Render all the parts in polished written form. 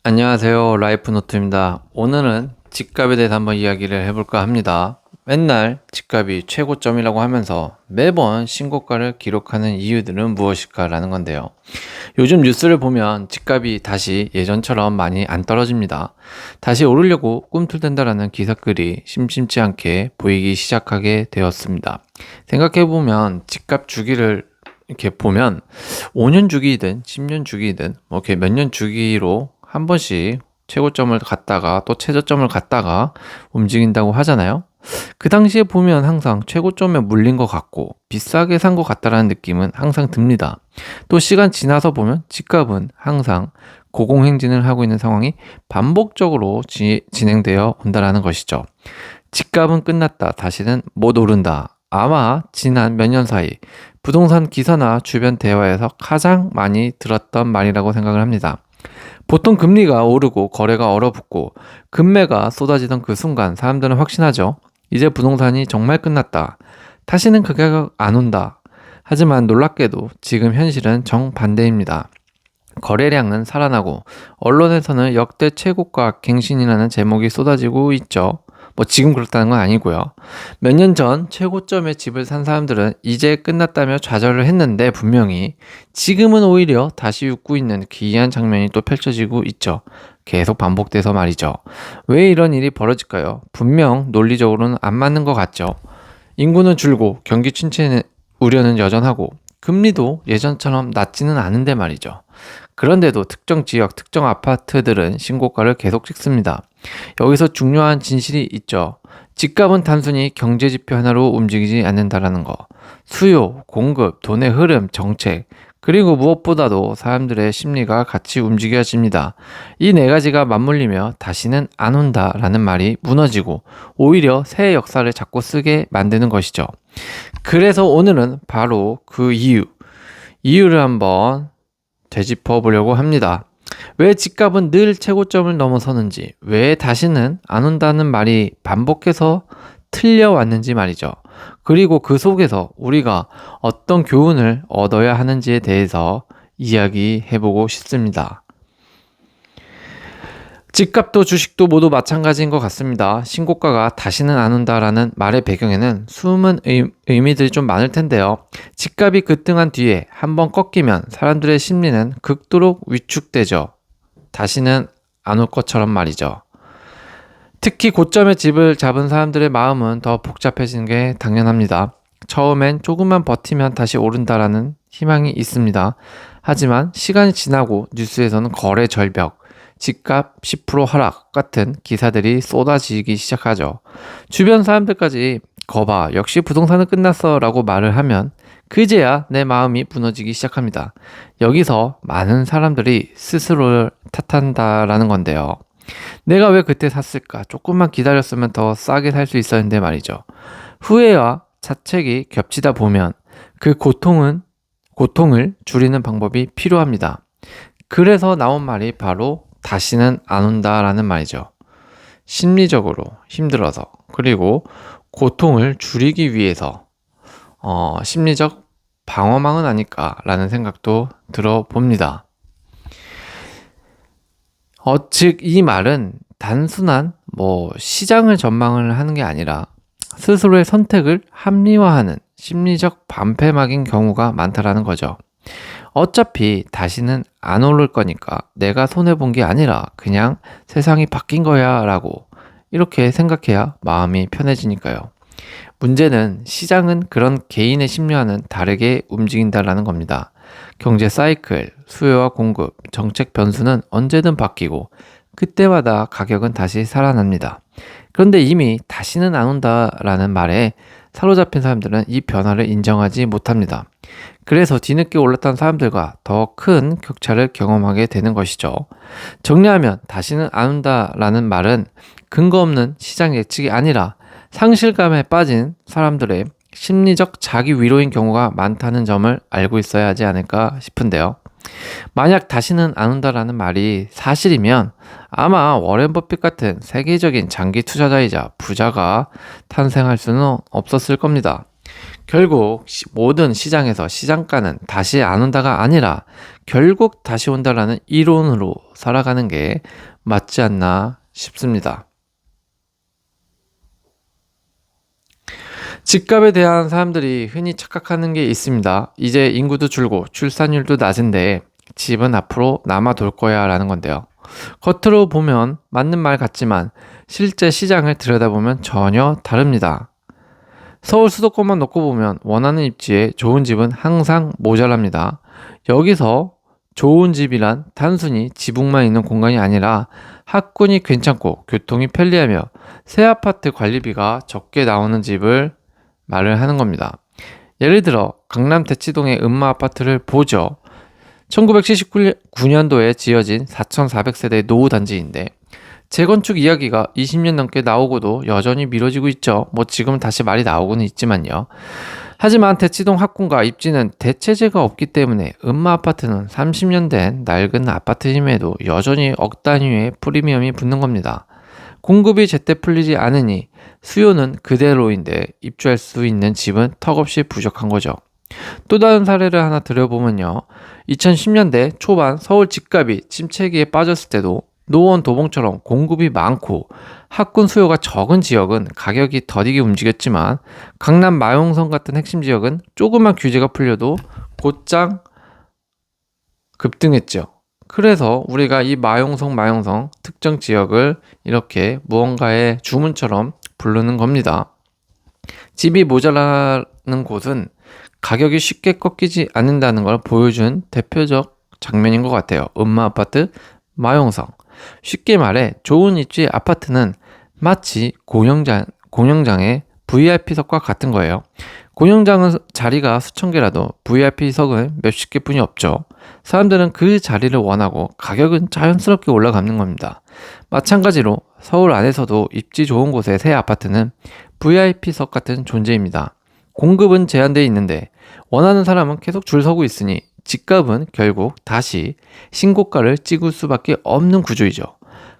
안녕하세요. 라이프노트입니다. 오늘은 집값에 대해서 한번 이야기를 해볼까 합니다. 맨날 집값이 최고점이라고 하면서 매번 신고가를 기록하는 이유들은 무엇일까라는 건데요. 요즘 뉴스를 보면 집값이 다시 예전처럼 많이 안 떨어집니다. 다시 오르려고 꿈틀댄다라는 기사글이 심심치 않게 보이기 시작하게 되었습니다. 생각해보면 집값 주기를 이렇게 보면 5년 주기이든 10년 주기이든 뭐 이렇게 몇 년 주기로 한 번씩 최고점을 갔다가 또 최저점을 갔다가 움직인다고 하잖아요. 그 당시에 보면 항상 최고점에 물린 것 같고 비싸게 산 것 같다라는 느낌은 항상 듭니다. 또 시간 지나서 보면 집값은 항상 고공행진을 하고 있는 상황이 반복적으로 진행되어 온다라는 것이죠. 집값은 끝났다. 다시는 못 오른다. 아마 지난 몇 년 사이 부동산 기사나 주변 대화에서 가장 많이 들었던 말이라고 생각을 합니다. 보통 금리가 오르고 거래가 얼어붙고 금매가 쏟아지던 그 순간 사람들은 확신하죠. 이제 부동산이 정말 끝났다. 다시는 그 가격 안 온다. 하지만 놀랍게도 지금 현실은 정반대입니다. 거래량은 살아나고 언론에서는 역대 최고가 갱신이라는 제목이 쏟아지고 있죠. 뭐 지금 그렇다는 건 아니고요. 몇 년 전 최고점에 집을 산 사람들은 이제 끝났다며 좌절을 했는데 분명히 지금은 오히려 다시 웃고 있는 기이한 장면이 또 펼쳐지고 있죠. 계속 반복돼서 말이죠. 왜 이런 일이 벌어질까요? 분명 논리적으로는 안 맞는 것 같죠. 인구는 줄고 경기 침체 우려는 여전하고 금리도 예전처럼 낮지는 않은데 말이죠. 그런데도 특정 지역, 특정 아파트들은 신고가를 계속 찍습니다. 여기서 중요한 진실이 있죠. 집값은 단순히 경제 지표 하나로 움직이지 않는다라는 거. 수요, 공급, 돈의 흐름, 정책, 그리고 무엇보다도 사람들의 심리가 같이 움직여집니다. 이 네 가지가 맞물리며 다시는 안 온다라는 말이 무너지고 오히려 새 역사를 자꾸 쓰게 만드는 것이죠. 그래서 오늘은 바로 그 이유를 한번 되짚어 보려고 합니다. 왜 집값은 늘 최고점을 넘어서는지, 왜 다시는 안 온다는 말이 반복해서 틀려왔는지 말이죠. 그리고 그 속에서 우리가 어떤 교훈을 얻어야 하는지에 대해서 이야기해보고 싶습니다. 집값도 주식도 모두 마찬가지인 것 같습니다. 신고가가 다시는 안 온다라는 말의 배경에는 숨은 의미들이 좀 많을 텐데요. 집값이 급등한 뒤에 한번 꺾이면 사람들의 심리는 극도로 위축되죠. 다시는 안 올 것처럼 말이죠. 특히 고점의 집을 잡은 사람들의 마음은 더 복잡해지는 게 당연합니다. 처음엔 조금만 버티면 다시 오른다라는 희망이 있습니다. 하지만 시간이 지나고 뉴스에서는 거래 절벽, 집값 10% 하락 같은 기사들이 쏟아지기 시작하죠. 주변 사람들까지 거봐 역시 부동산은 끝났어 라고 말을 하면 그제야 내 마음이 무너지기 시작합니다. 여기서 많은 사람들이 스스로를 탓한다라는 건데요. 내가 왜 그때 샀을까? 조금만 기다렸으면 더 싸게 살 수 있었는데 말이죠. 후회와 자책이 겹치다 보면 그 고통을 줄이는 방법이 필요합니다. 그래서 나온 말이 바로 다시는 안 온다라는 말이죠. 심리적으로 힘들어서 그리고 고통을 줄이기 위해서 심리적 방어망은 아닐까라는 생각도 들어봅니다. 즉 이 말은 단순한 시장을 전망을 하는 게 아니라 스스로의 선택을 합리화하는 심리적 반패막인 경우가 많다라는 거죠. 어차피 다시는 안 오를 거니까 내가 손해본 게 아니라 그냥 세상이 바뀐 거야 라고 이렇게 생각해야 마음이 편해지니까요. 문제는 시장은 그런 개인의 심리와는 다르게 움직인다라는 겁니다. 경제 사이클, 수요와 공급, 정책 변수는 언제든 바뀌고 그때마다 가격은 다시 살아납니다. 그런데 이미 다시는 안 온다라는 말에 사로잡힌 사람들은 이 변화를 인정하지 못합니다. 그래서 뒤늦게 올랐던 사람들과 더 큰 격차를 경험하게 되는 것이죠. 정리하면 다시는 안 온다라는 말은 근거 없는 시장 예측이 아니라 상실감에 빠진 사람들의 심리적 자기 위로인 경우가 많다는 점을 알고 있어야 하지 않을까 싶은데요. 만약 다시는 안 온다라는 말이 사실이면 아마 워렌 버핏 같은 세계적인 장기 투자자이자 부자가 탄생할 수는 없었을 겁니다. 결국 모든 시장에서 시장가는 다시 안 온다가 아니라 결국 다시 온다라는 이론으로 살아가는 게 맞지 않나 싶습니다. 집값에 대한 사람들이 흔히 착각하는 게 있습니다. 이제 인구도 줄고 출산율도 낮은데 집은 앞으로 남아돌 거야 라는 건데요. 겉으로 보면 맞는 말 같지만 실제 시장을 들여다보면 전혀 다릅니다. 서울 수도권만 놓고 보면 원하는 입지에 좋은 집은 항상 모자랍니다. 여기서 좋은 집이란 단순히 지붕만 있는 공간이 아니라 학군이 괜찮고 교통이 편리하며 새 아파트 관리비가 적게 나오는 집을 말을 하는 겁니다. 예를 들어 강남 대치동의 음마 아파트를 보죠. 1979년도에 지어진 4,400세대 노후 단지인데 재건축 이야기가 20년 넘게 나오고도 여전히 미뤄지고 있죠. 뭐 지금 다시 말이 나오고는 있지만요. 하지만 대치동 학군과 입지는 대체제가 없기 때문에 음마 아파트는 30년 된 낡은 아파트임에도 여전히 억 단위의 프리미엄이 붙는 겁니다. 공급이 제때 풀리지 않으니 수요는 그대로인데 입주할 수 있는 집은 턱없이 부족한 거죠. 또 다른 사례를 하나 들여보면요. 2010년대 초반 서울 집값이 침체기에 빠졌을 때도 노원 도봉처럼 공급이 많고 학군 수요가 적은 지역은 가격이 더디게 움직였지만 강남 마용성 같은 핵심 지역은 조그만 규제가 풀려도 곧장 급등했죠. 그래서 우리가 이 마용성 특정 지역을 이렇게 무언가의 주문처럼 부르는 겁니다. 집이 모자라는 곳은 가격이 쉽게 꺾이지 않는다는 걸 보여준 대표적 장면인 것 같아요. 음마 아파트, 마용성. 쉽게 말해 좋은 입지의 아파트는 마치 공연장의 VIP석과 같은 거예요. 공연장은 자리가 수천 개라도 VIP석은 몇십 개뿐이 없죠. 사람들은 그 자리를 원하고 가격은 자연스럽게 올라가는 겁니다. 마찬가지로 서울 안에서도 입지 좋은 곳의 새 아파트는 VIP석 같은 존재입니다. 공급은 제한되어 있는데 원하는 사람은 계속 줄 서고 있으니 집값은 결국 다시 신고가를 찍을 수밖에 없는 구조이죠.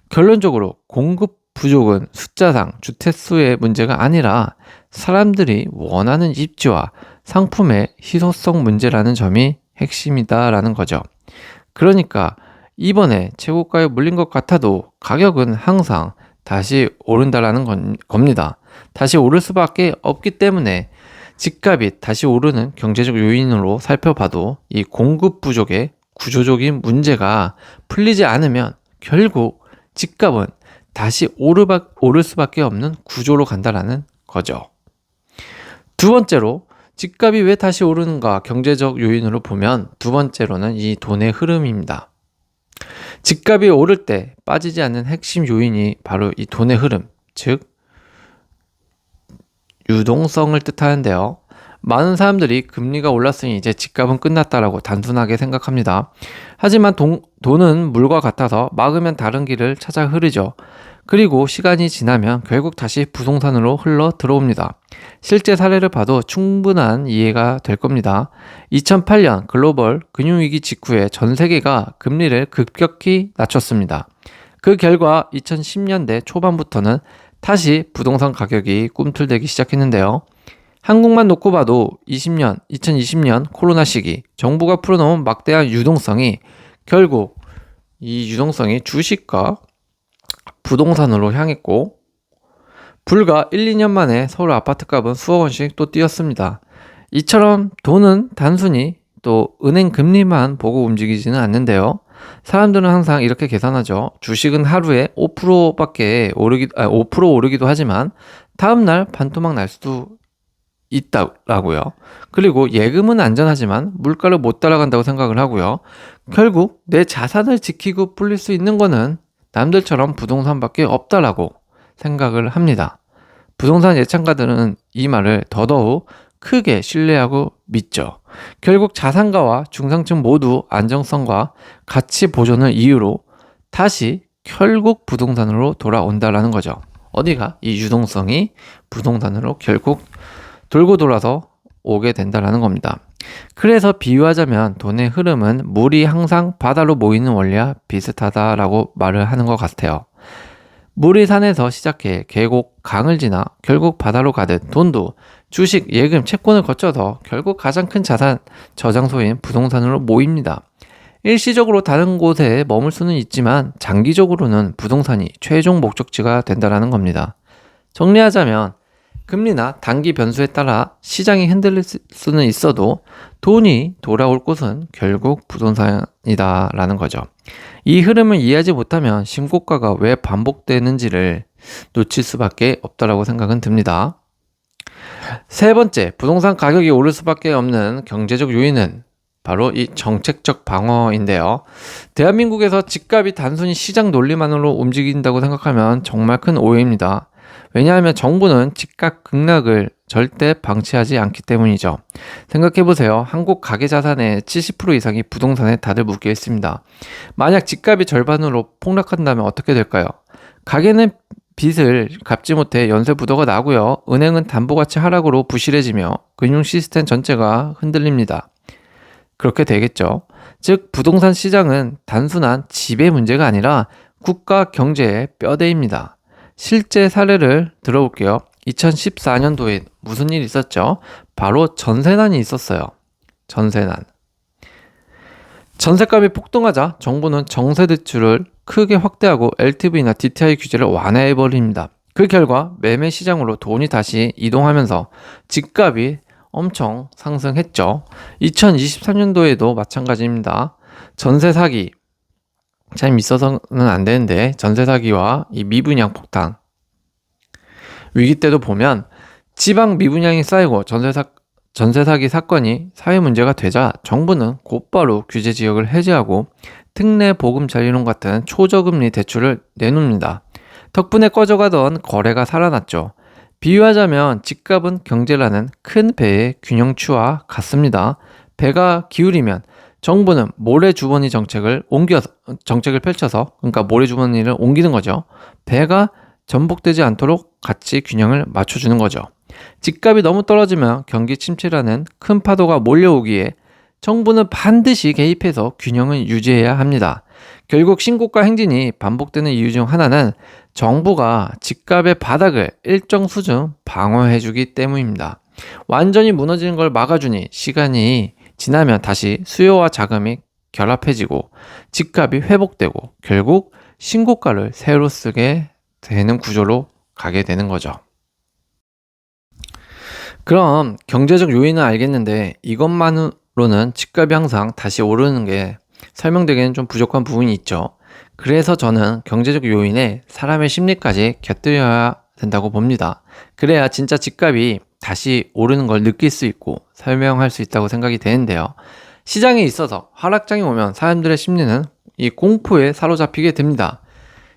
결론적으로 공급 부족은 숫자상 주택수의 문제가 아니라 사람들이 원하는 입지와 상품의 희소성 문제라는 점이 핵심이다라는 거죠. 그러니까 이번에 최고가에 물린 것 같아도 가격은 항상 다시 오른다라는 겁니다. 다시 오를 수밖에 없기 때문에 집값이 다시 오르는 경제적 요인으로 살펴봐도 이 공급 부족의 구조적인 문제가 풀리지 않으면 결국 집값은 다시 오를 수밖에 없는 구조로 간다라는 거죠. 두 번째로 집값이 왜 다시 오르는가 경제적 요인으로 보면 두 번째로는 이 돈의 흐름입니다. 집값이 오를 때 빠지지 않는 핵심 요인이 바로 이 돈의 흐름, 즉 유동성을 뜻하는데요. 많은 사람들이 금리가 올랐으니 이제 집값은 끝났다라고 단순하게 생각합니다. 하지만 돈은 물과 같아서 막으면 다른 길을 찾아 흐르죠. 그리고 시간이 지나면 결국 다시 부동산으로 흘러 들어옵니다. 실제 사례를 봐도 충분한 이해가 될 겁니다. 2008년 글로벌 금융위기 직후에 전 세계가 금리를 급격히 낮췄습니다. 그 결과 2010년대 초반부터는 다시 부동산 가격이 꿈틀대기 시작했는데요. 한국만 놓고 봐도 2020년 코로나 시기 정부가 풀어놓은 막대한 유동성이 결국 이 유동성이 주식과 부동산으로 향했고 불과 1, 2년 만에 서울 아파트값은 수억 원씩 또 뛰었습니다. 이처럼 돈은 단순히 또 은행 금리만 보고 움직이지는 않는데요. 사람들은 항상 이렇게 계산하죠. 주식은 하루에 5% 오르기도 하지만 다음날 반토막 날 수도 있다라고요. 그리고 예금은 안전하지만 물가를 못 따라간다고 생각을 하고요. 결국 내 자산을 지키고 불릴 수 있는 거는 남들처럼 부동산밖에 없다라고 생각을 합니다. 부동산 예찬가들은 이 말을 더더욱 크게 신뢰하고 믿죠. 결국 자산가와 중상층 모두 안정성과 가치 보존을 이유로 다시 결국 부동산으로 돌아온다라는 거죠. 어디가? 이 유동성이 부동산으로 결국 돌고 돌아서 오게 된다라는 겁니다. 그래서 비유하자면 돈의 흐름은 물이 항상 바다로 모이는 원리와 비슷하다라고 말을 하는 것 같아요. 물이 산에서 시작해 계곡, 강을 지나 결국 바다로 가듯 돈도 주식, 예금, 채권을 거쳐서 결국 가장 큰 자산 저장소인 부동산으로 모입니다. 일시적으로 다른 곳에 머물 수는 있지만 장기적으로는 부동산이 최종 목적지가 된다는 겁니다. 정리하자면 금리나 단기 변수에 따라 시장이 흔들릴 수는 있어도 돈이 돌아올 곳은 결국 부동산이다라는 거죠. 이 흐름을 이해하지 못하면 신고가가 왜 반복되는지를 놓칠 수밖에 없다라고 생각은 듭니다. 세 번째, 부동산 가격이 오를 수밖에 없는 경제적 요인은 바로 이 정책적 방어인데요. 대한민국에서 집값이 단순히 시장 논리만으로 움직인다고 생각하면 정말 큰 오해입니다. 왜냐하면 정부는 집값 급락을 절대 방치하지 않기 때문이죠. 생각해보세요. 한국 가계자산의 70% 이상이 부동산에 다들 묶여 있습니다. 만약 집값이 절반으로 폭락한다면 어떻게 될까요? 가계는 빚을 갚지 못해 연쇄 부도가 나고요. 은행은 담보가치 하락으로 부실해지며 금융 시스템 전체가 흔들립니다. 그렇게 되겠죠. 즉 부동산 시장은 단순한 집의 문제가 아니라 국가 경제의 뼈대입니다. 실제 사례를 들어볼게요. 2014년도에 무슨 일이 있었죠? 바로 전세난이 있었어요. 전세난. 전세값이 폭등하자 정부는 정세 대출을 크게 확대하고 LTV나 DTI 규제를 완화해버립니다. 그 결과 매매 시장으로 돈이 다시 이동하면서 집값이 엄청 상승했죠. 2023년도에도 마찬가지입니다. 전세 사기 참 있어서는 안 되는데 전세 사기와 이 미분양 폭탄 위기 때도 보면 지방 미분양이 쌓이고 전세 사기 사건이 사회 문제가 되자 정부는 곧바로 규제 지역을 해제하고 특례 보금자리 이론 같은 초저금리 대출을 내놓습니다. 덕분에 꺼져가던 거래가 살아났죠. 비유하자면 집값은 경제라는 큰 배의 균형추와 같습니다. 배가 기울이면 정부는 모래주머니 정책을 펼쳐서 그러니까 모래주머니를 옮기는 거죠. 배가 전복되지 않도록 같이 균형을 맞춰주는 거죠. 집값이 너무 떨어지면 경기 침체라는 큰 파도가 몰려오기에 정부는 반드시 개입해서 균형을 유지해야 합니다. 결국 신고가 행진이 반복되는 이유 중 하나는 정부가 집값의 바닥을 일정 수준 방어해주기 때문입니다. 완전히 무너지는 걸 막아주니 시간이 지나면 다시 수요와 자금이 결합해지고 집값이 회복되고 결국 신고가를 새로 쓰게 되는 구조로 가게 되는 거죠. 그럼 경제적 요인은 알겠는데 이것만으로는 집값이 항상 다시 오르는 게 설명되기에는 좀 부족한 부분이 있죠. 그래서 저는 경제적 요인에 사람의 심리까지 곁들여야 된다고 봅니다. 그래야 진짜 집값이 다시 오르는 걸 느낄 수 있고 설명할 수 있다고 생각이 되는데요. 시장에 있어서 하락장이 오면 사람들의 심리는 이 공포에 사로잡히게 됩니다.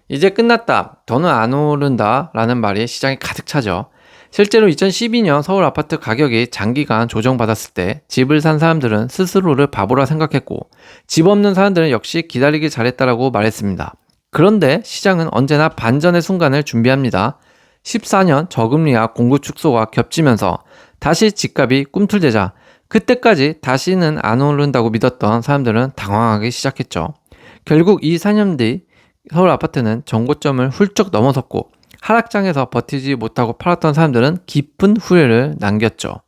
이제 끝났다, 더는 안 오른다 라는 말이 시장에 가득 차죠. 실제로 2012년 서울 아파트 가격이 장기간 조정받았을 때 집을 산 사람들은 스스로를 바보라 생각했고 집 없는 사람들은 역시 기다리길 잘했다라고 말했습니다. 그런데 시장은 언제나 반전의 순간을 준비합니다. 14년 저금리와 공급 축소가 겹치면서 다시 집값이 꿈틀대자 그때까지 다시는 안 오른다고 믿었던 사람들은 당황하기 시작했죠. 결국 이 4년 뒤 서울 아파트는 정고점을 훌쩍 넘어섰고 하락장에서 버티지 못하고 팔았던 사람들은 깊은 후회를 남겼죠.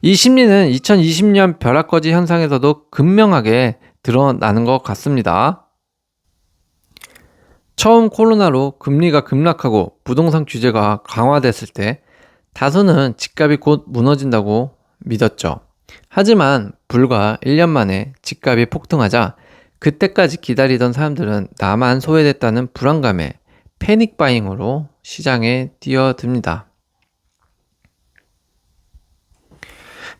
이 심리는 2020년 벼락거지 현상에서도 극명하게 드러나는 것 같습니다. 처음 코로나로 금리가 급락하고 부동산 규제가 강화됐을 때 다수는 집값이 곧 무너진다고 믿었죠. 하지만 불과 1년 만에 집값이 폭등하자 그때까지 기다리던 사람들은 나만 소외됐다는 불안감에 패닉 바잉으로 시장에 뛰어듭니다.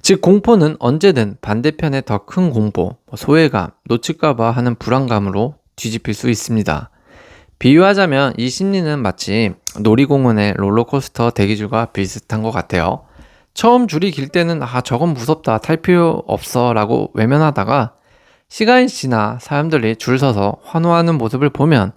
즉 공포는 언제든 반대편의 더 큰 공포, 소외감, 놓칠까봐 하는 불안감으로 뒤집힐 수 있습니다. 비유하자면 이 심리는 마치 놀이공원의 롤러코스터 대기줄과 비슷한 것 같아요. 처음 줄이 길 때는 저건 무섭다, 탈 필요 없어 라고 외면하다가 시간이 지나 사람들이 줄 서서 환호하는 모습을 보면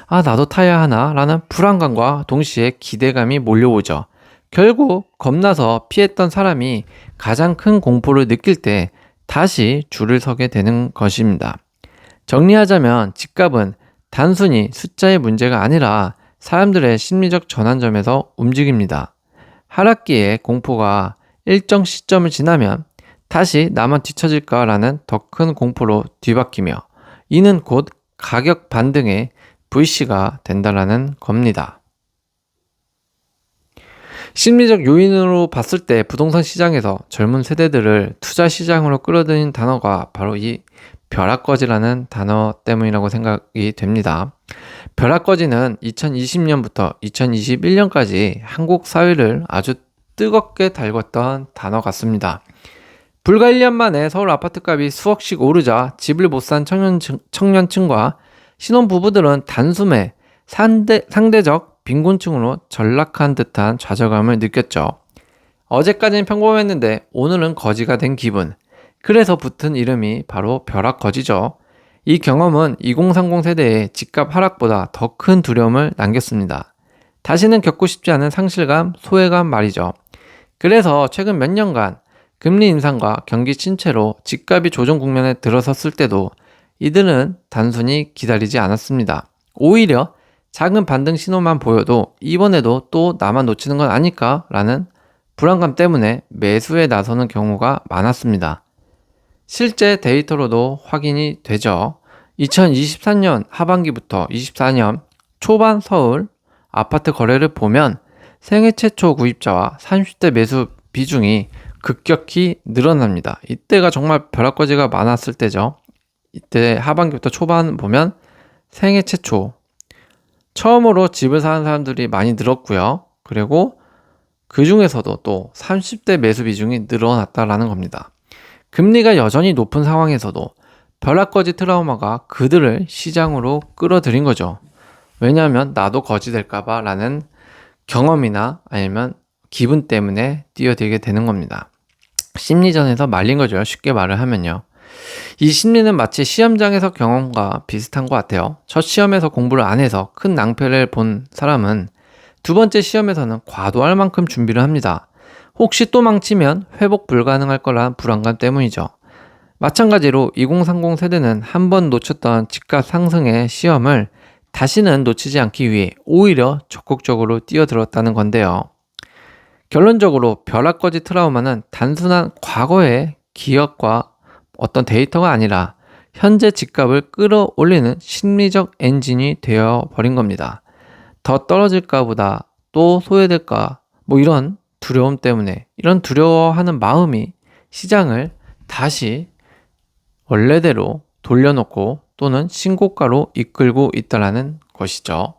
나도 타야 하나 라는 불안감과 동시에 기대감이 몰려오죠. 결국 겁나서 피했던 사람이 가장 큰 공포를 느낄 때 다시 줄을 서게 되는 것입니다. 정리하자면 집값은 단순히 숫자의 문제가 아니라 사람들의 심리적 전환점에서 움직입니다. 하락기의 공포가 일정 시점을 지나면 다시 나만 뒤처질까라는 더 큰 공포로 뒤바뀌며 이는 곧 가격 반등의 V씨가 된다라는 겁니다. 심리적 요인으로 봤을 때 부동산 시장에서 젊은 세대들을 투자 시장으로 끌어들인 단어가 바로 이 벼락거지라는 단어 때문이라고 생각이 됩니다. 벼락거지는 2020년부터 2021년까지 한국 사회를 아주 뜨겁게 달궜던 단어 같습니다. 불과 1년 만에 서울 아파트값이 수억씩 오르자 집을 못 산 청년층과 신혼부부들은 단숨에 상대적 빈곤층으로 전락한 듯한 좌절감을 느꼈죠. 어제까지는 평범했는데 오늘은 거지가 된 기분. 그래서 붙은 이름이 바로 벼락거지죠. 이 경험은 2030 세대의 집값 하락보다 더 큰 두려움을 남겼습니다. 다시는 겪고 싶지 않은 상실감, 소외감 말이죠. 그래서 최근 몇 년간 금리 인상과 경기 침체로 집값이 조정 국면에 들어섰을 때도 이들은 단순히 기다리지 않았습니다. 오히려 작은 반등 신호만 보여도 이번에도 또 나만 놓치는 건 아닐까? 라는 불안감 때문에 매수에 나서는 경우가 많았습니다. 실제 데이터로도 확인이 되죠. 2023년 하반기부터 24년 초반 서울 아파트 거래를 보면 생애 최초 구입자와 30대 매수 비중이 급격히 늘어납니다. 이때가 정말 벼락거지가 많았을 때죠. 이때 하반기부터 초반 보면 생애 최초 처음으로 집을 사는 사람들이 많이 늘었고요. 그리고 그 중에서도 또 30대 매수 비중이 늘어났다라는 겁니다. 금리가 여전히 높은 상황에서도 벼락거지 트라우마가 그들을 시장으로 끌어들인 거죠. 왜냐하면 나도 거지 될까봐 라는 경험이나 아니면 기분 때문에 뛰어들게 되는 겁니다. 심리전에서 말린 거죠. 쉽게 말을 하면요. 이 심리는 마치 시험장에서 경험과 비슷한 것 같아요. 첫 시험에서 공부를 안 해서 큰 낭패를 본 사람은 두 번째 시험에서는 과도할 만큼 준비를 합니다. 혹시 또 망치면 회복 불가능할 거란 불안감 때문이죠. 마찬가지로 2030 세대는 한 번 놓쳤던 집값 상승의 시험을 다시는 놓치지 않기 위해 오히려 적극적으로 뛰어들었다는 건데요. 결론적으로 벼락거지 트라우마는 단순한 과거의 기억과 어떤 데이터가 아니라 현재 집값을 끌어올리는 심리적 엔진이 되어버린 겁니다. 더 떨어질까 보다 또 소외될까 이런 두려움 때문에 이런 두려워하는 마음이 시장을 다시 원래대로 돌려놓고 또는 신고가로 이끌고 있다는 것이죠.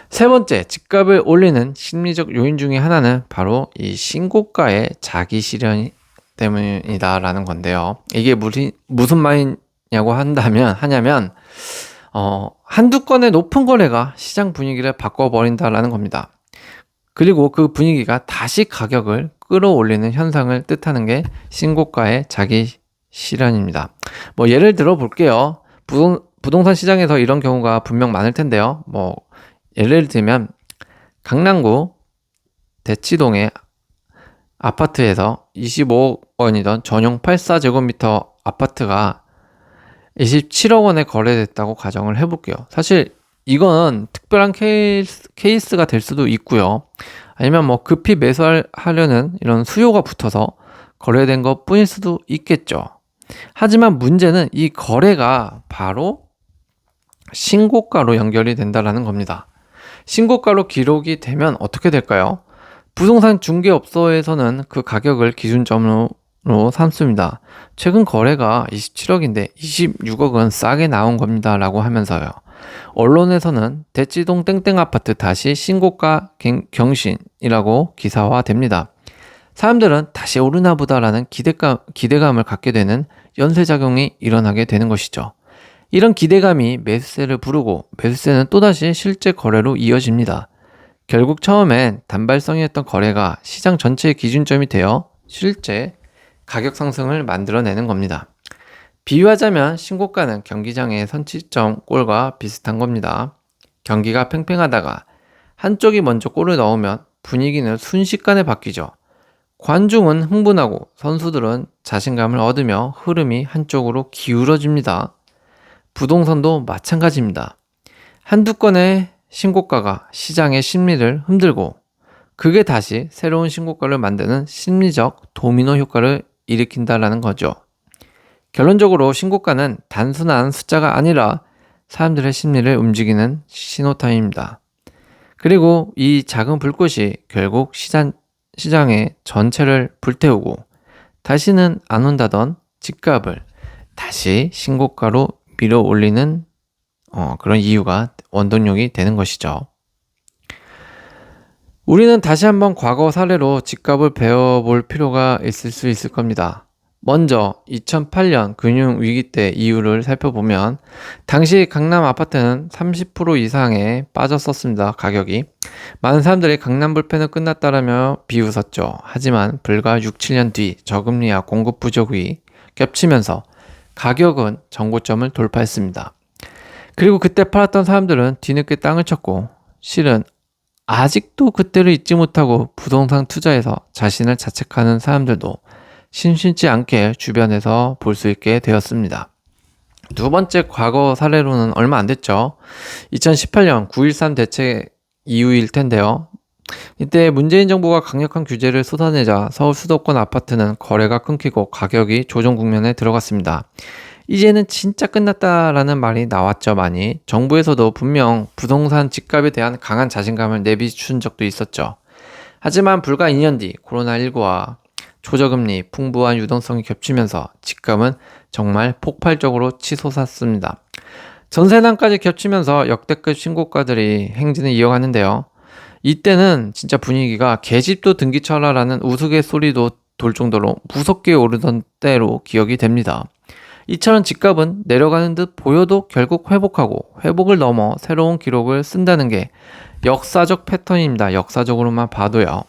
세 번째, 집값을 올리는 심리적 요인 중에 하나는 바로 이 신고가의 자기 실현 때문이다라는 건데요. 이게 무슨 말이냐고 하냐면 한두 건의 높은 거래가 시장 분위기를 바꿔버린다라는 겁니다. 그리고 그 분위기가 다시 가격을 끌어올리는 현상을 뜻하는 게 신고가의 자기 실현입니다. 예를 들어 볼게요. 부동산 시장에서 이런 경우가 분명 많을 텐데요. 예를 들면 강남구 대치동의 아파트에서 25억 원이던 전용 84제곱미터 아파트가 27억 원에 거래됐다고 가정을 해볼게요. 사실 이건 특별한 케이스가 될 수도 있고요. 아니면 급히 매수하려는 이런 수요가 붙어서 거래된 것 뿐일 수도 있겠죠. 하지만 문제는 이 거래가 바로 신고가로 연결이 된다는 겁니다. 신고가로 기록이 되면 어떻게 될까요? 부동산 중개업소에서는 그 가격을 기준점으로 삼습니다. 최근 거래가 27억인데 26억은 싸게 나온 겁니다 라고 하면서요. 언론에서는 대치동 땡땡 아파트 다시 신고가 경신이라고 기사화됩니다. 사람들은 다시 오르나 보다라는 기대감을 갖게 되는 연쇄작용이 일어나게 되는 것이죠. 이런 기대감이 매수세를 부르고 매수세는 또다시 실제 거래로 이어집니다. 결국 처음엔 단발성이었던 거래가 시장 전체의 기준점이 되어 실제 가격 상승을 만들어내는 겁니다. 비유하자면 신고가는 경기장의 선취점 골과 비슷한 겁니다. 경기가 팽팽하다가 한쪽이 먼저 골을 넣으면 분위기는 순식간에 바뀌죠. 관중은 흥분하고 선수들은 자신감을 얻으며 흐름이 한쪽으로 기울어집니다. 부동산도 마찬가지입니다. 한두 건의 신고가가 시장의 심리를 흔들고 그게 다시 새로운 신고가를 만드는 심리적 도미노 효과를 일으킨다라는 거죠. 결론적으로 신고가는 단순한 숫자가 아니라 사람들의 심리를 움직이는 신호탄입니다. 그리고 이 작은 불꽃이 결국 시장의 전체를 불태우고 다시는 안 온다던 집값을 다시 신고가로 밀어 올리는 그런 이유가 원동력이 되는 것이죠. 우리는 다시 한번 과거 사례로 집값을 배워볼 필요가 있을 수 있을 겁니다. 먼저 2008년 금융위기 때 이유를 살펴보면 당시 강남 아파트는 30% 이상에 빠졌었습니다. 가격이. 많은 사람들이 강남 불패는 끝났다라며 비웃었죠. 하지만 불과 6, 7년 뒤 저금리와 공급 부족이 겹치면서 가격은 정고점을 돌파했습니다. 그리고 그때 팔았던 사람들은 뒤늦게 땅을 쳤고 실은 아직도 그때를 잊지 못하고 부동산 투자에서 자신을 자책하는 사람들도 심심치 않게 주변에서 볼 수 있게 되었습니다. 두 번째 과거 사례로는 얼마 안 됐죠. 2018년 9.13 대책 이후일 텐데요. 이때 문재인 정부가 강력한 규제를 쏟아내자 서울 수도권 아파트는 거래가 끊기고 가격이 조정 국면에 들어갔습니다. 이제는 진짜 끝났다라는 말이 나왔죠, 많이. 정부에서도 분명 부동산 집값에 대한 강한 자신감을 내비춘 적도 있었죠. 하지만 불과 2년 뒤 코로나19와 초저금리, 풍부한 유동성이 겹치면서 집값은 정말 폭발적으로 치솟았습니다. 전세난까지 겹치면서 역대급 신고가들이 행진을 이어가는데요. 이때는 진짜 분위기가 계집도 등기쳐라라는 우스갯소리도 돌 정도로 무섭게 오르던 때로 기억이 됩니다. 이처럼 집값은 내려가는 듯 보여도 결국 회복하고 회복을 넘어 새로운 기록을 쓴다는 게 역사적 패턴입니다. 역사적으로만 봐도요.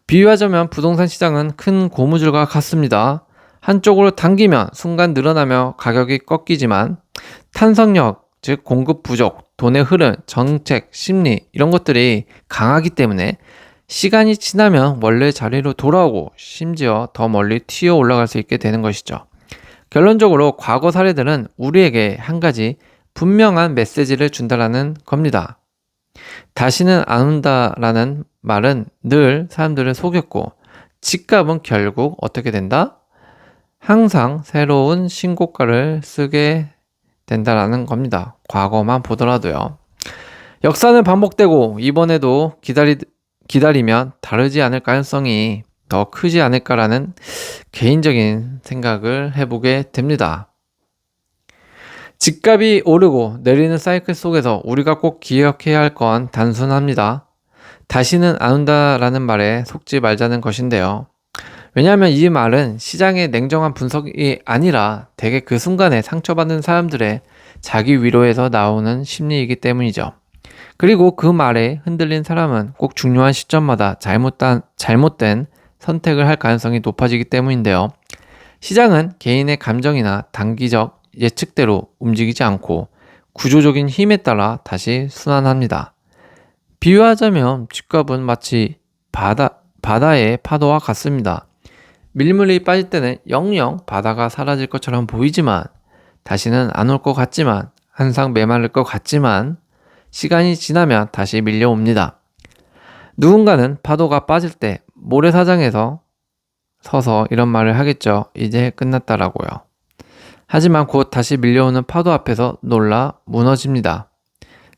비유하자면 부동산 시장은 큰 고무줄과 같습니다. 한쪽으로 당기면 순간 늘어나며 가격이 꺾이지만 탄성력, 즉 공급 부족, 돈의 흐름, 정책, 심리 이런 것들이 강하기 때문에 시간이 지나면 원래 자리로 돌아오고 심지어 더 멀리 튀어 올라갈 수 있게 되는 것이죠. 결론적으로 과거 사례들은 우리에게 한 가지 분명한 메시지를 준다라는 겁니다. 다시는 안 온다라는 말은 늘 사람들을 속였고 집값은 결국 어떻게 된다? 항상 새로운 신고가를 쓰게 된다라는 겁니다. 과거만 보더라도요. 역사는 반복되고 이번에도 기다리면 다르지 않을 가능성이 더 크지 않을까라는 개인적인 생각을 해보게 됩니다. 집값이 오르고 내리는 사이클 속에서 우리가 꼭 기억해야 할 건 단순합니다. 다시는 안 온다라는 말에 속지 말자는 것인데요. 왜냐하면 이 말은 시장의 냉정한 분석이 아니라 대개 그 순간에 상처받는 사람들의 자기 위로에서 나오는 심리이기 때문이죠. 그리고 그 말에 흔들린 사람은 꼭 중요한 시점마다 잘못된 선택을 할 가능성이 높아지기 때문인데요. 시장은 개인의 감정이나 단기적 예측대로 움직이지 않고 구조적인 힘에 따라 다시 순환합니다. 비유하자면 집값은 마치 바다의 파도와 같습니다. 밀물이 빠질 때는 영영 바다가 사라질 것처럼 보이지만 다시는 안 올 것 같지만 항상 메마를 것 같지만 시간이 지나면 다시 밀려옵니다. 누군가는 파도가 빠질 때 모래사장에서 서서 이런 말을 하겠죠. 이제 끝났다라고요. 하지만 곧 다시 밀려오는 파도 앞에서 놀라 무너집니다.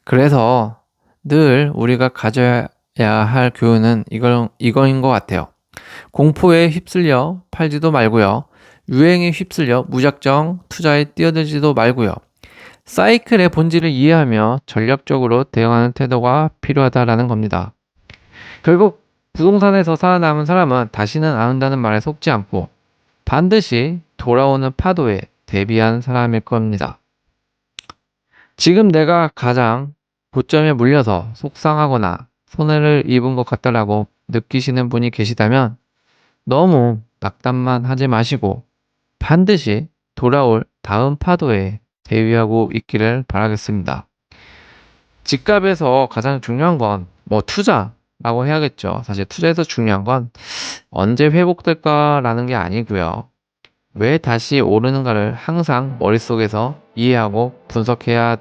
그래서 늘 우리가 가져야 할 교훈은 이거인 것 같아요. 공포에 휩쓸려 팔지도 말고요. 유행에 휩쓸려 무작정 투자에 뛰어들지도 말고요. 사이클의 본질을 이해하며 전략적으로 대응하는 태도가 필요하다라는 겁니다. 결국 부동산에서 살아남은 사람은 다시는 안 온다는 말에 속지 않고 반드시 돌아오는 파도에 대비한 사람일 겁니다. 지금 내가 가장 고점에 물려서 속상하거나 손해를 입은 것 같다라고 느끼시는 분이 계시다면 너무 낙담만 하지 마시고 반드시 돌아올 다음 파도에 대비하고 있기를 바라겠습니다. 집값에서 가장 중요한 건 투자라고 해야겠죠. 사실 투자에서 중요한 건 언제 회복될까라는 게 아니고요. 왜 다시 오르는가를 항상 머릿속에서 이해하고 분석해야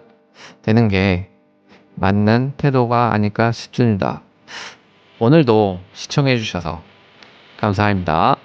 되는 게 맞는 태도가 아닐까 싶습니다. 오늘도 시청해 주셔서 감사합니다.